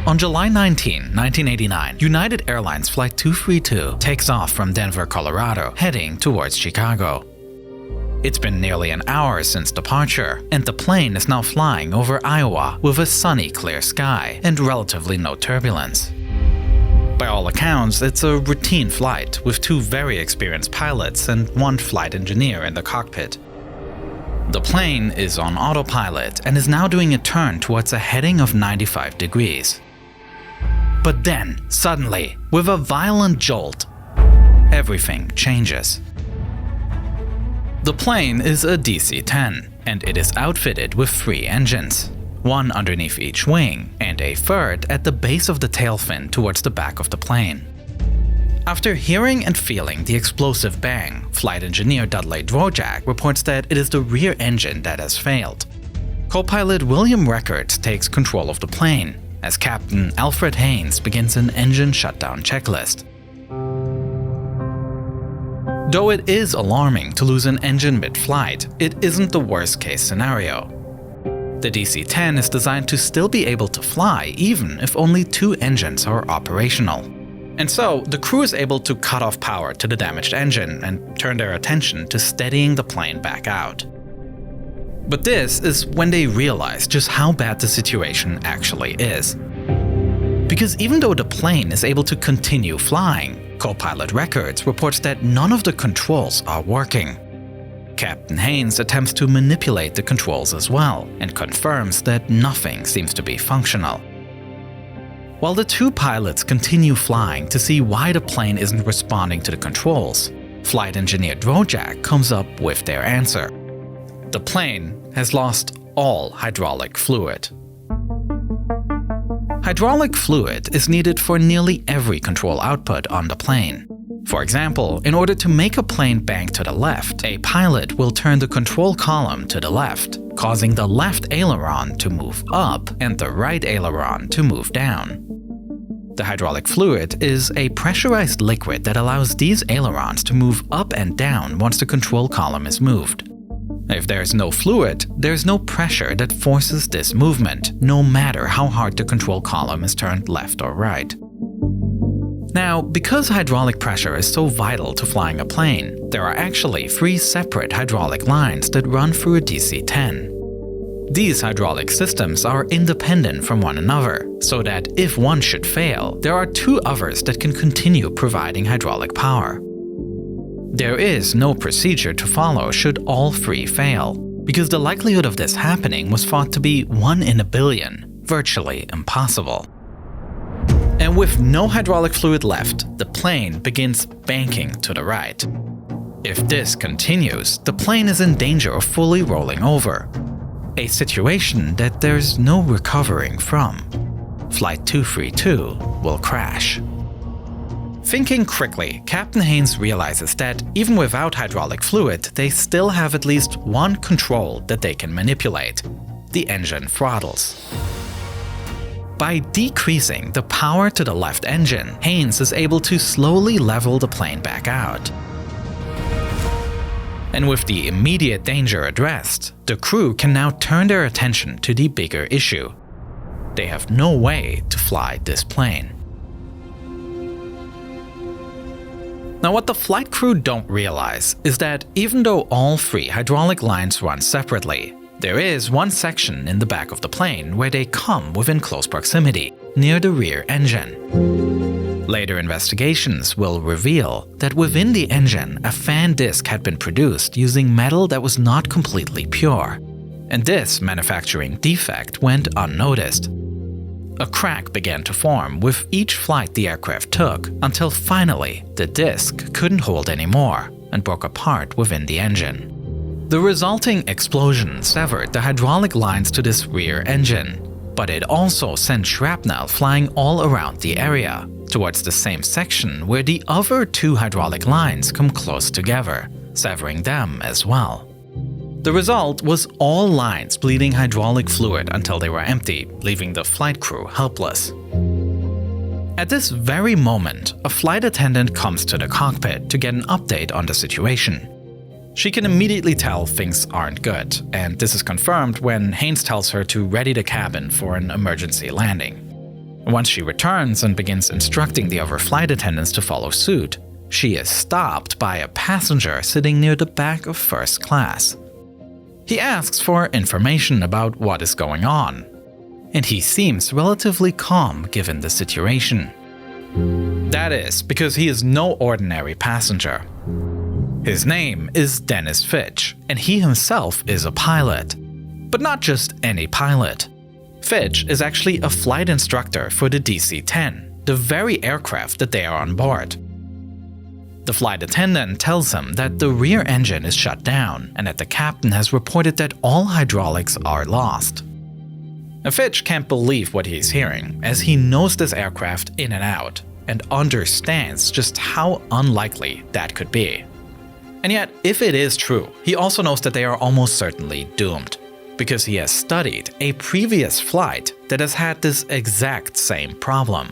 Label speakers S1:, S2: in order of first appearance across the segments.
S1: On July 19, 1989, United Airlines Flight 232 takes off from Denver, Colorado, heading towards Chicago. It's been nearly an hour since departure, and the plane is now flying over Iowa with a sunny, clear sky and relatively no turbulence. By all accounts, it's a routine flight with 2 very experienced pilots and 1 flight engineer in the cockpit. The plane is on autopilot and is now doing a turn towards a heading of 95 degrees. But then, suddenly, with a violent jolt, everything changes. The plane is a DC-10, and it is outfitted with 3 engines, 1 underneath each wing and a 3rd at the base of the tail fin towards the back of the plane. After hearing and feeling the explosive bang, flight engineer Dudley Dvorak reports that it is the rear engine that has failed. Co-pilot William Records takes control of the plane, as Captain Alfred Haynes begins an engine shutdown checklist. Though it is alarming to lose an engine mid-flight, it isn't the worst-case scenario. The DC-10 is designed to still be able to fly even if only 2 engines are operational. And so, the crew is able to cut off power to the damaged engine and turn their attention to steadying the plane back out. But this is when they realize just how bad the situation actually is. Because even though the plane is able to continue flying, Co-pilot Records reports that none of the controls are working. Captain Haynes attempts to manipulate the controls as well and confirms that nothing seems to be functional. While the 2 pilots continue flying to see why the plane isn't responding to the controls, flight engineer Dvorak comes up with their answer. The plane has lost all hydraulic fluid. Hydraulic fluid is needed for nearly every control output on the plane. For example, in order to make a plane bank to the left, a pilot will turn the control column to the left, causing the left aileron to move up and the right aileron to move down. The hydraulic fluid is a pressurized liquid that allows these ailerons to move up and down once the control column is moved. If there's no fluid, there's no pressure that forces this movement, no matter how hard the control column is turned left or right. Now, because hydraulic pressure is so vital to flying a plane, there are actually 3 separate hydraulic lines that run through a DC-10. These hydraulic systems are independent from one another, so that if one should fail, there are 2 others that can continue providing hydraulic power. There is no procedure to follow should all 3 fail, because the likelihood of this happening was thought to be 1 in a billion, virtually impossible. And with no hydraulic fluid left, the plane begins banking to the right. If this continues, the plane is in danger of fully rolling over, a situation that there's no recovering from. Flight 232 will crash. Thinking quickly, Captain Haynes realizes that even without hydraulic fluid, they still have at least one control that they can manipulate: the engine throttles. By decreasing the power to the left engine, Haynes is able to slowly level the plane back out. And with the immediate danger addressed, the crew can now turn their attention to the bigger issue. They have no way to fly this plane. Now, what the flight crew don't realize is that even though all 3 hydraulic lines run separately, there is one section in the back of the plane where they come within close proximity, near the rear engine. Later investigations will reveal that within the engine, a fan disc had been produced using metal that was not completely pure, and this manufacturing defect went unnoticed. A crack began to form with each flight the aircraft took, until finally the disc couldn't hold anymore and broke apart within the engine. The resulting explosion severed the hydraulic lines to this rear engine, but it also sent shrapnel flying all around the area, towards the same section where the other 2 hydraulic lines come close together, severing them as well. The result was all lines bleeding hydraulic fluid until they were empty, leaving the flight crew helpless. At this very moment, a flight attendant comes to the cockpit to get an update on the situation. She can immediately tell things aren't good, and this is confirmed when Haynes tells her to ready the cabin for an emergency landing. Once she returns and begins instructing the other flight attendants to follow suit, she is stopped by a passenger sitting near the back of first class. He asks for information about what is going on, and he seems relatively calm given the situation. That is because he is no ordinary passenger. His name is Dennis Fitch, and he himself is a pilot. But not just any pilot. Fitch is actually a flight instructor for the DC-10, the very aircraft that they are on board. The flight attendant tells him that the rear engine is shut down and that the captain has reported that all hydraulics are lost. Fitch can't believe what he's hearing, as he knows this aircraft in and out and understands just how unlikely that could be. And yet, if it is true, he also knows that they are almost certainly doomed, because he has studied a previous flight that has had this exact same problem.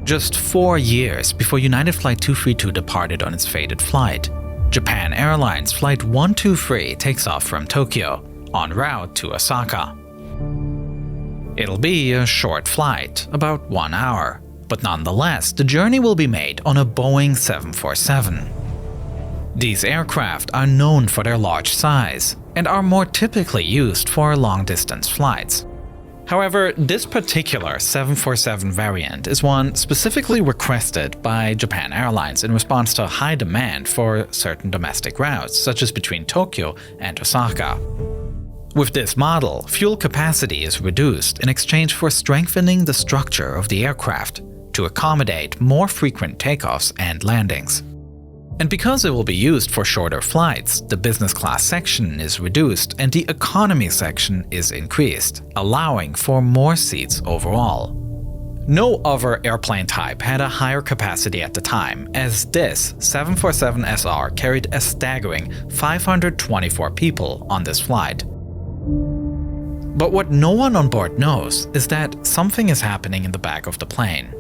S1: Just 4 years before United Flight 232 departed on its fated flight, Japan Airlines Flight 123 takes off from Tokyo, en route to Osaka. It'll be a short flight, about 1 hour, but nonetheless, the journey will be made on a Boeing 747. These aircraft are known for their large size and are more typically used for long-distance flights. However, this particular 747 variant is one specifically requested by Japan Airlines in response to high demand for certain domestic routes, such as between Tokyo and Osaka. With this model, fuel capacity is reduced in exchange for strengthening the structure of the aircraft to accommodate more frequent takeoffs and landings. And because it will be used for shorter flights, the business class section is reduced and the economy section is increased, allowing for more seats overall. No other airplane type had a higher capacity at the time, as this 747SR carried a staggering 524 people on this flight. But what no one on board knows is that something is happening in the back of the plane.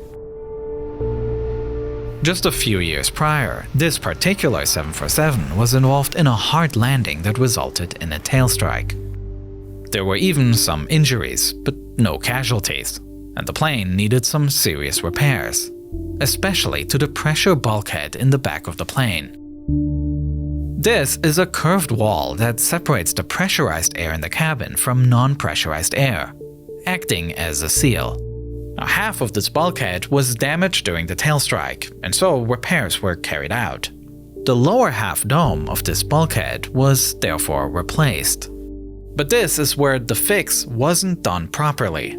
S1: Just a few years prior, this particular 747 was involved in a hard landing that resulted in a tail strike. There were even some injuries, but no casualties, and the plane needed some serious repairs, especially to the pressure bulkhead in the back of the plane. This is a curved wall that separates the pressurized air in the cabin from non-pressurized air, acting as a seal. Now, half of this bulkhead was damaged during the tail strike, and so repairs were carried out. The lower half dome of this bulkhead was therefore replaced. But this is where the fix wasn't done properly.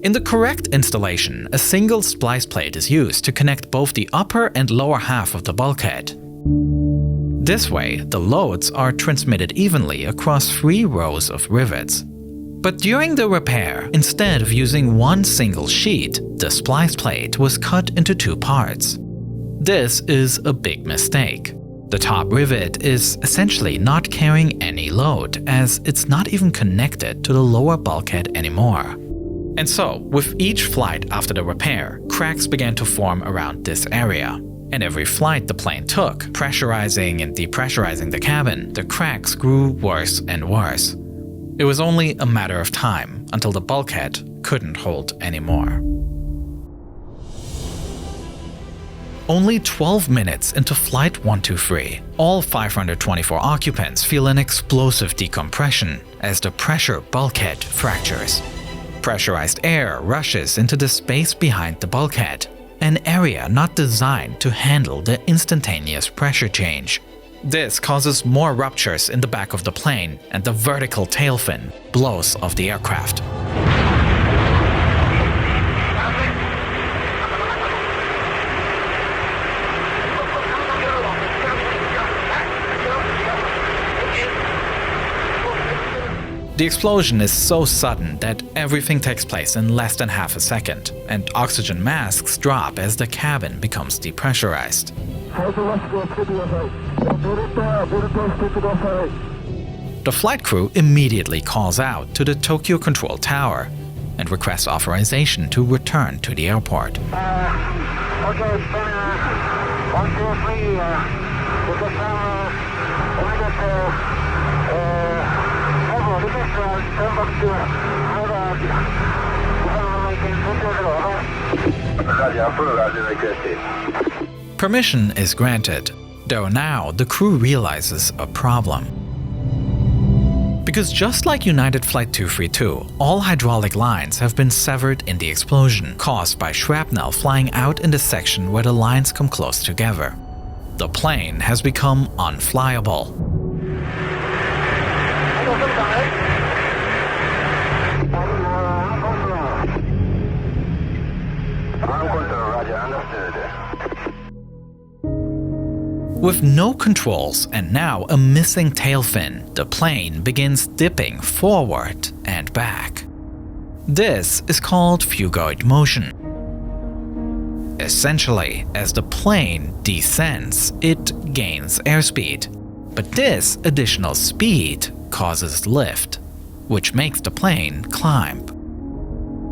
S1: In the correct installation, a single splice plate is used to connect both the upper and lower half of the bulkhead. This way, the loads are transmitted evenly across 3 rows of rivets. But during the repair, instead of using one single sheet, the splice plate was cut into 2 parts. This is a big mistake. The top rivet is essentially not carrying any load, as it's not even connected to the lower bulkhead anymore. And so, with each flight after the repair, cracks began to form around this area. And every flight the plane took, pressurizing and depressurizing the cabin, the cracks grew worse and worse. It was only a matter of time until the bulkhead couldn't hold anymore. Only 12 minutes into Flight 123, all 524 occupants feel an explosive decompression as the pressure bulkhead fractures. Pressurized air rushes into the space behind the bulkhead, an area not designed to handle the instantaneous pressure change. This causes more ruptures in the back of the plane, and the vertical tail fin blows off the aircraft. The explosion is so sudden that everything takes place in less than half a second, and oxygen masks drop as the cabin becomes depressurized. The flight crew immediately calls out to the Tokyo Control Tower and requests authorization to return to the airport. Permission is granted, though now the crew realizes a problem. Because just like United Flight 232, all hydraulic lines have been severed in the explosion caused by shrapnel flying out in the section where the lines come close together. The plane has become unflyable. With no controls and now a missing tail fin, the plane begins dipping forward and back. This is called phugoid motion. Essentially, as the plane descends, it gains airspeed. But this additional speed causes lift, which makes the plane climb.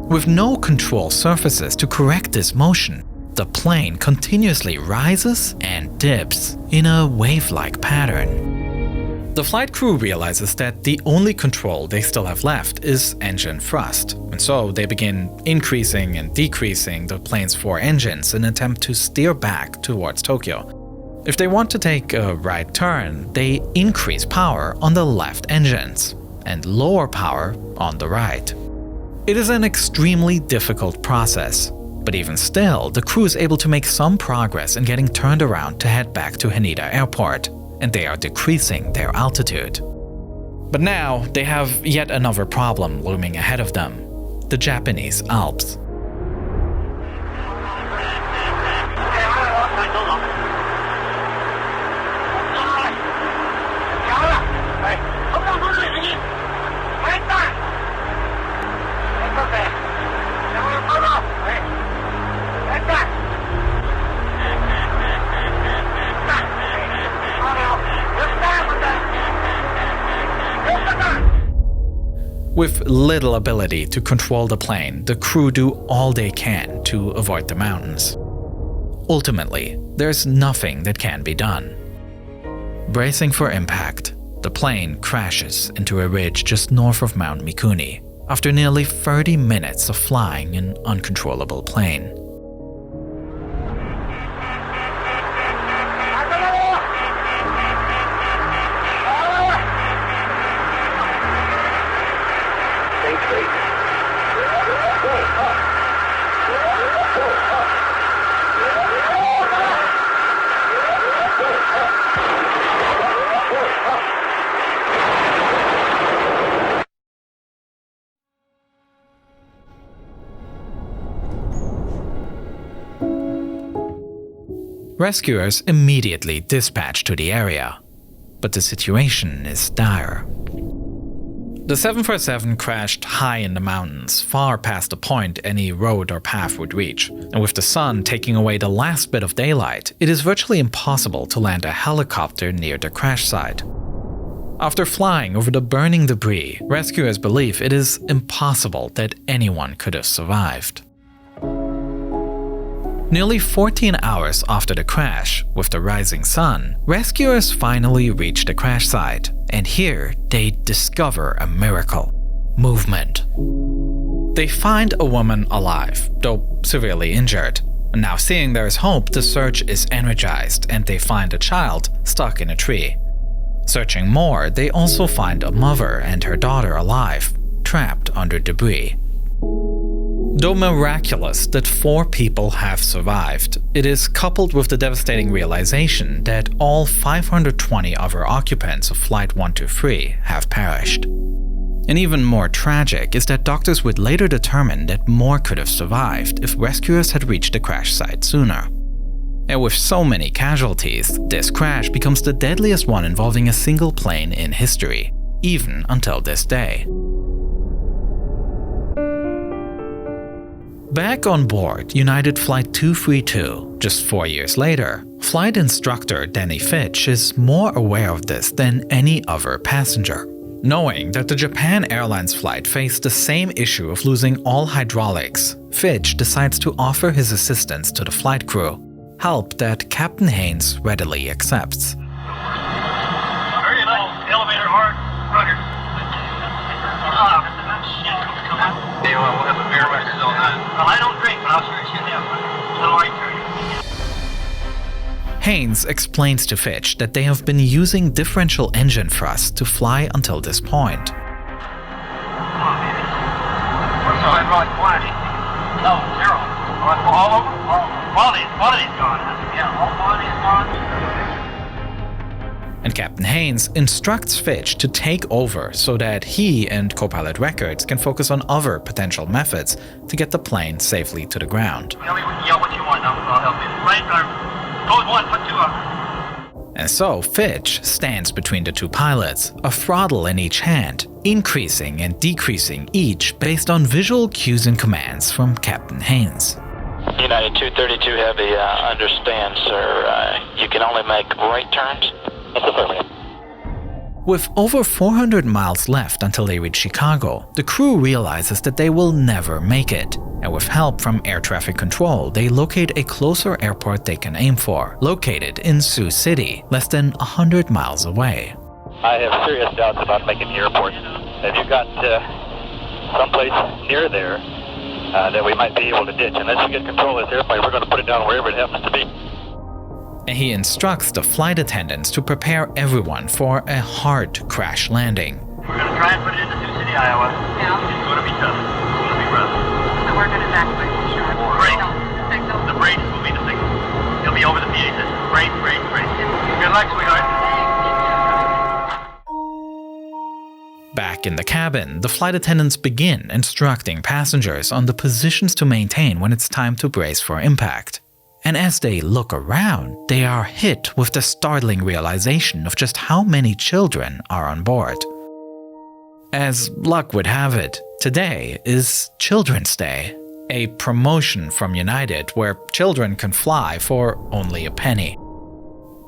S1: With no control surfaces to correct this motion, the plane continuously rises and dips in a wave-like pattern. The flight crew realizes that the only control they still have left is engine thrust, and so they begin increasing and decreasing the plane's 4 engines in an attempt to steer back towards Tokyo. If they want to take a right turn, they increase power on the left engines and lower power on the right. It is an extremely difficult process. But even still, the crew is able to make some progress in getting turned around to head back to Haneda Airport, and they are decreasing their altitude. But now, they have yet another problem looming ahead of them: the Japanese Alps. With little ability to control the plane, the crew do all they can to avoid the mountains. Ultimately, there's nothing that can be done. Bracing for impact, the plane crashes into a ridge just north of Mount Mikuni after nearly 30 minutes of flying an uncontrollable plane. Rescuers immediately dispatch to the area, but the situation is dire. The 747 crashed high in the mountains, far past the point any road or path would reach, and with the sun taking away the last bit of daylight, it is virtually impossible to land a helicopter near the crash site. After flying over the burning debris, rescuers believe it is impossible that anyone could have survived. Nearly 14 hours after the crash, with the rising sun, rescuers finally reach the crash site, and here they discover a miracle: movement. They find a woman alive, though severely injured. Now seeing there is hope, the search is energized, and they find a child stuck in a tree. Searching more, they also find a mother and her daughter alive, trapped under debris. Though miraculous that 4 people have survived, it is coupled with the devastating realization that all 520 other occupants of Flight 123 have perished. And even more tragic is that doctors would later determine that more could have survived if rescuers had reached the crash site sooner. And with so many casualties, this crash becomes the deadliest one involving a single plane in history, even until this day. Back on board United Flight 232, just 4 years later, flight instructor Danny Fitch is more aware of this than any other passenger. Knowing that the Japan Airlines flight faced the same issue of losing all hydraulics, Fitch decides to offer his assistance to the flight crew, help that Captain Haynes readily accepts.
S2: Very low, elevator hard, rudder.
S1: Haynes explains to Fitch that they have been using differential engine thrust to fly until this point. And Captain Haynes instructs Fitch to take over so that he and co-pilot Records can focus on other potential methods to get the plane safely to the ground.
S2: Tell me what you want, I'll help you. Right, code 1, put 2 up.
S1: And so Fitch stands between the two pilots, a throttle in each hand, increasing and decreasing each based on visual cues and commands from Captain Haynes.
S3: United 232 Heavy, understand, sir. You can only make right turns? That's affirmative.
S1: With over 400 miles left until they reach Chicago, the crew realizes that they will never make it. And with help from air traffic control, they locate a closer airport they can aim for, located in Sioux City, less than 100 miles away.
S4: I have serious doubts about making the airport. Have you got someplace near there that we might be able to ditch? Unless we get control of this airplane, we're going to put it down wherever it happens to be.
S1: And he instructs the flight attendants to prepare everyone for a hard crash landing.
S2: We're going to try and put it into Sioux City, Iowa. Yeah. It's going to be tough. It's going to be rough.
S5: So we're going to evacuate. Sure.
S2: Break.
S5: Signal.
S2: The brakes will be the signal. It'll be over the PA system. Break. Good luck, sweetheart.
S1: Back in the cabin, the flight attendants begin instructing passengers on the positions to maintain when it's time to brace for impact. And as they look around, they are hit with the startling realization of just how many children are on board. As luck would have it, today is Children's Day, a promotion from United where children can fly for only a penny.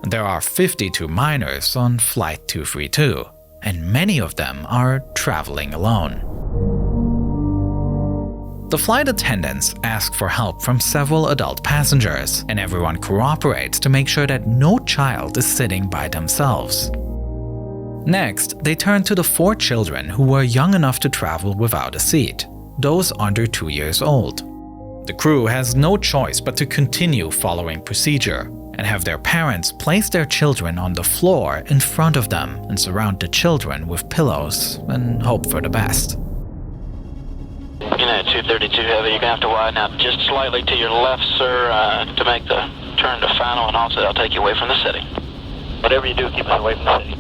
S1: There are 52 minors on Flight 232, and many of them are traveling alone. The flight attendants ask for help from several adult passengers, and everyone cooperates to make sure that no child is sitting by themselves. Next, they turn to the 4 children who were young enough to travel without a seat, those under 2 years old. The crew has no choice but to continue following procedure and have their parents place their children on the floor in front of them and surround the children with pillows and hope for the best.
S3: United 232 Heavy, you're going to have to widen out just slightly to your left, sir, to make the turn to final, and also I'll take you away from the city.
S4: Whatever you do, keep us away from the city.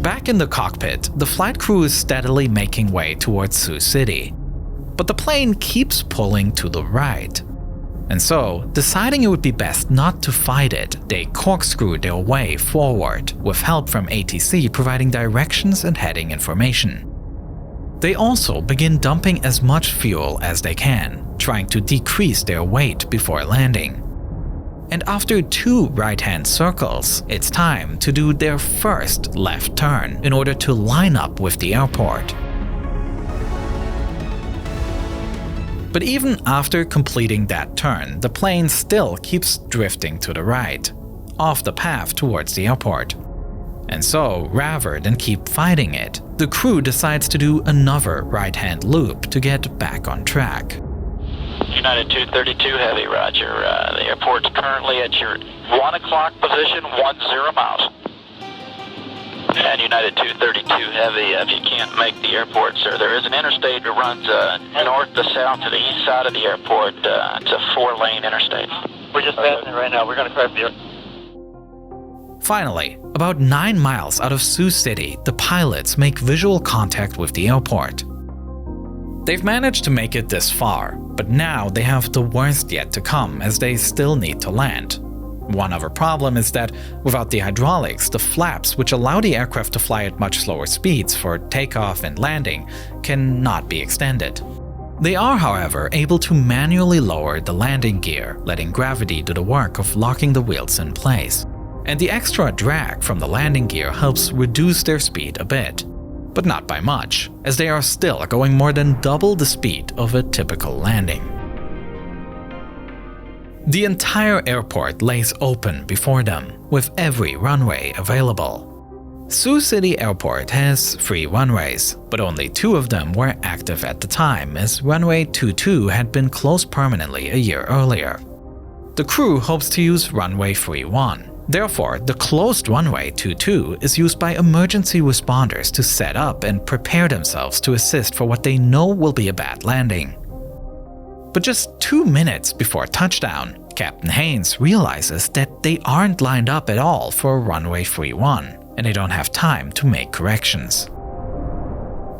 S1: Back in the cockpit, the flight crew is steadily making way towards Sioux City. But the plane keeps pulling to the right. And so, deciding it would be best not to fight it, they corkscrew their way forward, with help from ATC providing directions and heading information. They also begin dumping as much fuel as they can, trying to decrease their weight before landing. And after 2 right-hand circles, it's time to do their first left turn in order to line up with the airport. But even after completing that turn, the plane still keeps drifting to the right, off the path towards the airport. And so, rather than keep fighting it, the crew decides to do another right-hand loop to get back on track.
S3: United 232 Heavy, roger. The airport's currently at your 1 o'clock position, 10 miles. And United 232 Heavy, if you can't make the airport, sir, there is an interstate that runs north to south to the east side of the airport. It's a 4-lane interstate.
S4: We're just passing it right now. We're going to crash the airport.
S1: Finally, about 9 miles out of Sioux City, the pilots make visual contact with the airport. They've managed to make it this far, but now they have the worst yet to come as they still need to land. One other problem is that without the hydraulics, the flaps which allow the aircraft to fly at much slower speeds for takeoff and landing cannot be extended. They are, however, able to manually lower the landing gear, letting gravity do the work of locking the wheels in place. And the extra drag from the landing gear helps reduce their speed a bit. But not by much, as they are still going more than double the speed of a typical landing. The entire airport lays open before them, with every runway available. Sioux City Airport has 3 runways, but only 2 of them were active at the time, as runway 22 had been closed permanently a year earlier. The crew hopes to use runway 31. Therefore, the closed runway 22 is used by emergency responders to set up and prepare themselves to assist for what they know will be a bad landing. But just 2 minutes before touchdown, Captain Haynes realizes that they aren't lined up at all for runway 31, and they don't have time to make corrections.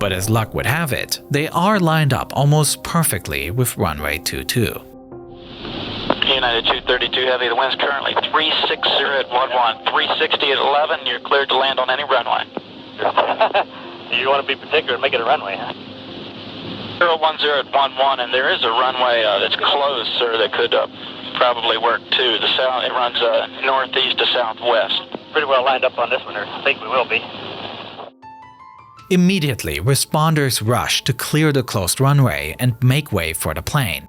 S1: But as luck would have it, they are lined up almost perfectly with runway 22.
S3: United 232 Heavy, the wind's currently 360 at 11, 360 at 11, you're cleared to land on any runway.
S4: You want to be particular and make it a runway, huh?
S3: 010 at 11, and there is a runway that's closed, sir, that could probably work too. It runs northeast to southwest.
S4: Pretty well lined up on this one, or I think we will be.
S1: Immediately, responders rush to clear the closed runway and make way for the plane.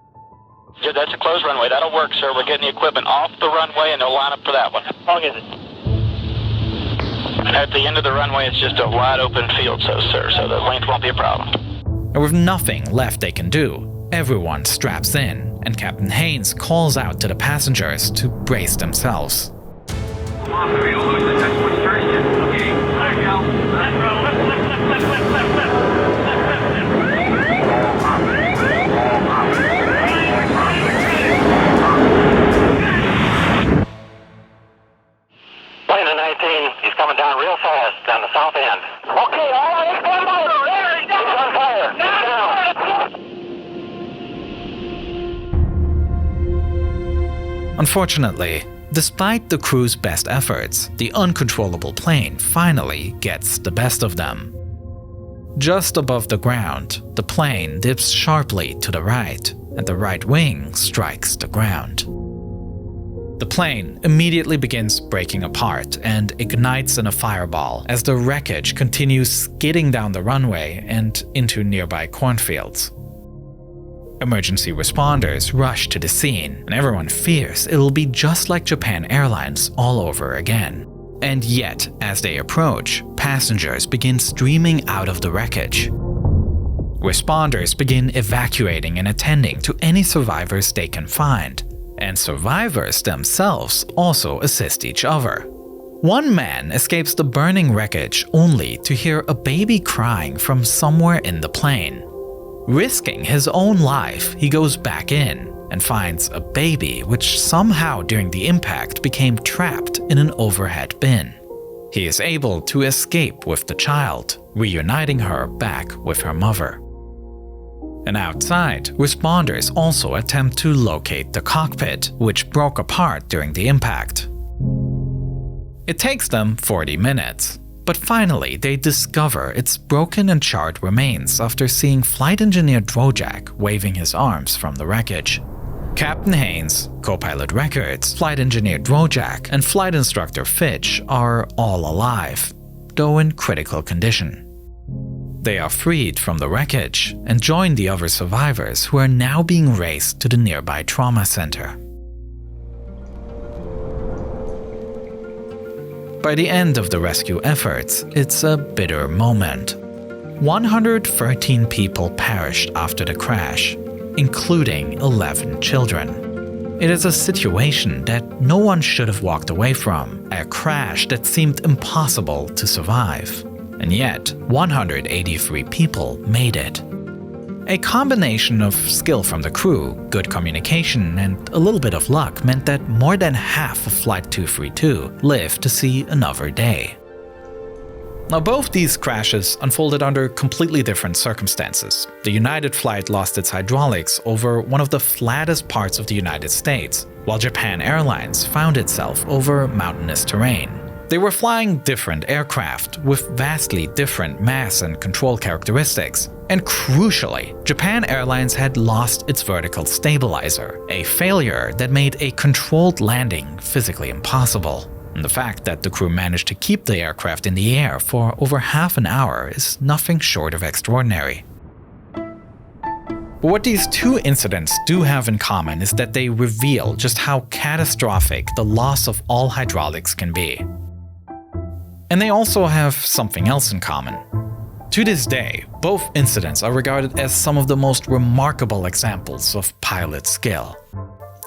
S3: Yeah, that's a closed runway. That'll work, sir. We're getting the equipment off the runway, and they'll line up for that one.
S4: How long is it?
S3: At the end of the runway, it's just a wide open field, sir, so the length won't be a problem.
S1: And with nothing left they can do, everyone straps in, and Captain Haynes calls out to the passengers to brace themselves.
S4: Plane of 19, he's coming down real fast down the south end. Okay, all right, stand by. There, he's on fire. He's down.
S1: Unfortunately, despite the crew's best efforts, the uncontrollable plane finally gets the best of them. Just above the ground, the plane dips sharply to the right, and the right wing strikes the ground. The plane immediately begins breaking apart and ignites in a fireball as the wreckage continues skidding down the runway and into nearby cornfields. Emergency responders rush to the scene, and everyone fears it'll be just like Japan Airlines all over again. And yet, as they approach, passengers begin streaming out of the wreckage. Responders begin evacuating and attending to any survivors they can find, and survivors themselves also assist each other. One man escapes the burning wreckage only to hear a baby crying from somewhere in the plane. Risking his own life, he goes back in and finds a baby which somehow during the impact became trapped in an overhead bin. He is able to escape with the child, reuniting her back with her mother. And outside, responders also attempt to locate the cockpit, which broke apart during the impact. It takes them 40 minutes, but finally they discover its broken and charred remains after seeing Flight Engineer Drojak waving his arms from the wreckage. Captain Haynes, co-pilot Records, Flight Engineer Drojak, and Flight Instructor Fitch are all alive, though in critical condition. They are freed from the wreckage and join the other survivors who are now being raced to the nearby trauma center. By the end of the rescue efforts, it's a bitter moment. 113 people perished after the crash, including 11 children. It is a situation that no one should have walked away from, a crash that seemed impossible to survive. And yet, 183 people made it. A combination of skill from the crew, good communication, and a little bit of luck meant that more than half of Flight 232 lived to see another day. Now, both these crashes unfolded under completely different circumstances. The United flight lost its hydraulics over one of the flattest parts of the United States, while Japan Airlines found itself over mountainous terrain. They were flying different aircraft with vastly different mass and control characteristics. And crucially, Japan Airlines had lost its vertical stabilizer, a failure that made a controlled landing physically impossible. And the fact that the crew managed to keep the aircraft in the air for over half an hour is nothing short of extraordinary. But what these two incidents do have in common is that they reveal just how catastrophic the loss of all hydraulics can be. And they also have something else in common. To this day, both incidents are regarded as some of the most remarkable examples of pilot skill.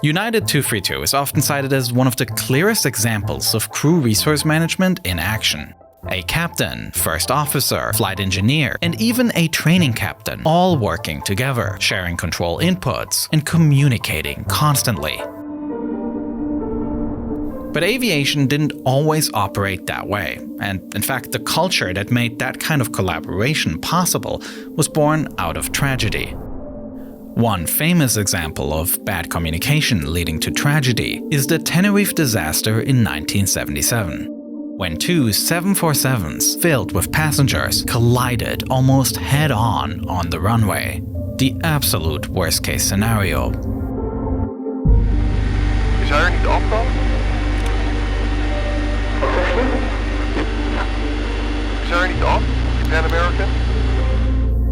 S1: United 232 is often cited as one of the clearest examples of crew resource management in action. A captain, first officer, flight engineer, and even a training captain, all working together, sharing control inputs, and communicating constantly. But aviation didn't always operate that way, and in fact the culture that made that kind of collaboration possible was born out of tragedy. One famous example of bad communication leading to tragedy is the Tenerife Disaster in 1977, when two 747s filled with passengers collided almost head-on the runway. The absolute worst-case scenario.
S6: Is hij er niet afgekomen? Is hij er niet af? Pan American?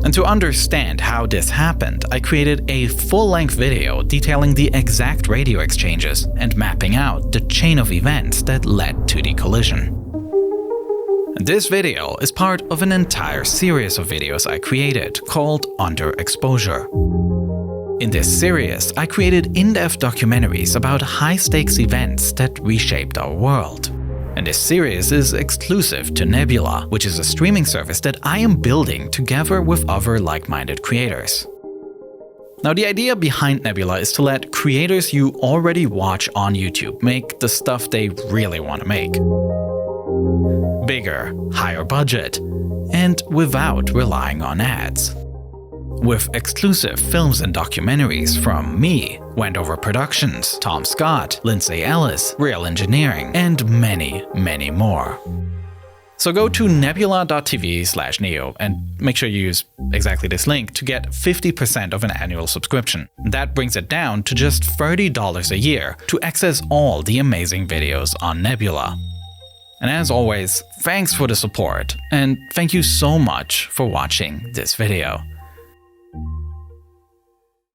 S1: And to understand how this happened, I created a full-length video detailing the exact radio exchanges and mapping out the chain of events that led to the collision. This video is part of an entire series of videos I created called Underexposure. In this series, I created in-depth documentaries about high-stakes events that reshaped our world. And this series is exclusive to Nebula, which is a streaming service that I am building together with other like-minded creators. Now, the idea behind Nebula is to let creators you already watch on YouTube make the stuff they really want to make. Bigger, higher budget, and without relying on ads. With exclusive films and documentaries from me, Wendover Productions, Tom Scott, Lindsay Ellis, Real Engineering, and many, many more. So go to nebula.tv/neo and make sure you use exactly this link to get 50% of an annual subscription. That brings it down to just $30 a year to access all the amazing videos on Nebula. And as always, thanks for the support, and thank you so much for watching this video.